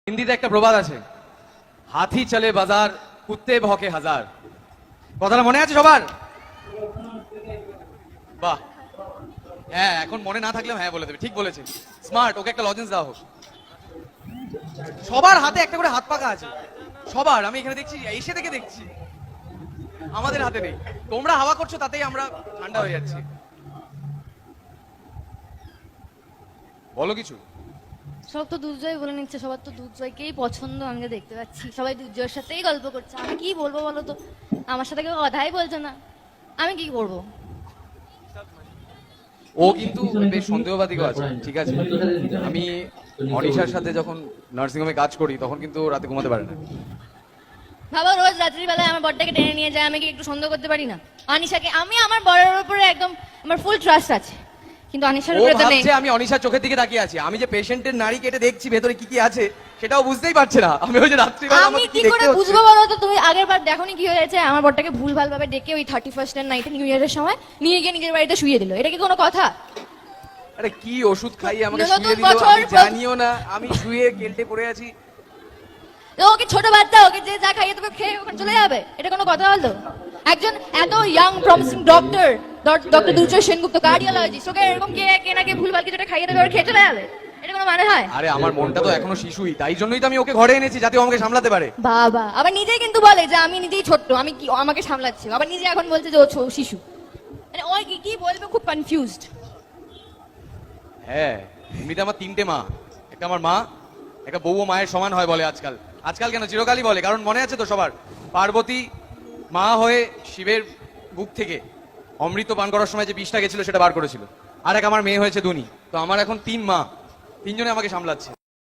হিন্দিতে একটা প্রবাদ আছে, হাতি চলে বাজার কুত্তে ভকে হাজার। কথাটা মনে আছে সবার? বাহ, হ্যাঁ, এখন মনে না থাকলেও হ্যাঁ বলে দেবে। ঠিক বলেছে, স্মার্ট। ওকে একটা লজেন্স দেওয়া হোক। সবার হাতে একটা করে হাত পাকা আছে, সবার। আমি এখানে দেখছি, এসে থেকে দেখছি, আমাদের হাতে নেই। তোমরা হাওয়া করছো, তাতেই আমরা ঠান্ডা হয়ে যাচ্ছি। বলো কিছু। সব তো দুর্জয় বলে নিচ্ছে, সবার তো দুর্জয়কেই পছন্দ। আমি তো দেখতে পাচ্ছি সবাই দুর্জয়ের সাথেই গল্প করছে। আমি কি বলবো বলো তো? আমার সাথে কেউ কথাই বলছে না, আমি কি করবো? ও কিন্তু বেশ সন্দেহবাদীও আছে, ঠিক আছে। আমি অনিশার সাথে যখন নার্সিংহোমে কাজ করি তখন কিন্তু ও রাতে ঘুমাতে পারে না। ভাবো, রোজ রাত্রিবেলায় আমার বরটাকে টেনে নিয়ে যায়, আমি কি একটু সন্দেহ করতে পারি না আনিশাকে? আমি আমার বরের উপরে একদম আমার ফুল ট্রাস্ট আছে, কিন্তু আনিশার ও উপরে তো নেই। ভাবছে আমি অনিশার চোখের দিকে তাকিয়ে আছি, আমি যে পেশেন্টের নাড়ি কেটে দেখছি ভেতরে কি কি আছে সেটাও বুঝতেই পারছে না। আমি ওই যে রাত্রিবেলা আমি আমাকে কি কি করে দেখতে বুঝবো হচ্ছে। বলো তো? তুমি আগের বার দেখোনি কি হয়েছে? আমার বরটাকে ভুলভাল ভাবে ডেকে ওই 31st নাইটে নিউ ইয়ারের সময় নিয়ে গিয়ে নিজের বাড়িতে শুয়ে দিল। এটা কি কোনো কথা? আরে কি ওষুধ খাইয়ে আমাকে নতুন শুয়ে দিল, বছর আমি জানিও না। আমি শুয়ে কেল্টে পড়ে আছি। ওকে ছোট বাচ্চা, ওকে যে যা খাইয়ে তোকে খেয়ে ওখানে চলে যাবে, এটা কোনো কথা হলো? একজন এত ইয়াং প্রমিসিং ডক্টর, ডক্টর দুর্জয় সেনগুপ্ত, কার্ডিওলজিস্ট, ওকে এরকম কে নাকি ভুলভাল কিছু একটা খাইয়ে দেবে আর খেয়ে চলে যাবে? এটা কোনো মানে হয়? আরে আমার মনটা তো এখনো শিশুই, তাই জন্যই তো আমি ওকে ঘরে এনেছি, যাতে ও আমাকে সামলাতে পারে। বাবা আবার নিজেই কিন্তু বলে যে আমি নিজেই ছোট্ট, আমি কি আমাকে সামলাচ্ছি, আবার নিজে এখন বলছে যে ও শিশু। মানে ওই কি বলবে, খুব কনফিউজড। হ্যাঁ, এমনিতে আমার 3টে মা। একটা আমার মা, একটা বউ মায়ের সমান হয় বলে আজকাল। আজকাল কেন, চিরকালই বলে। কারণ মনে আছে তো সবার, পার্বতী মা হয়ে শিবের বুক থেকে অমৃত পান করার সময় যে বিষটা গেছিল সেটা বার করেছিল। আর এক আমার মেয়ে হয়েছে দুনি। তো আমার এখন 3 মা, 3জনে আমাকে সামলাচ্ছে।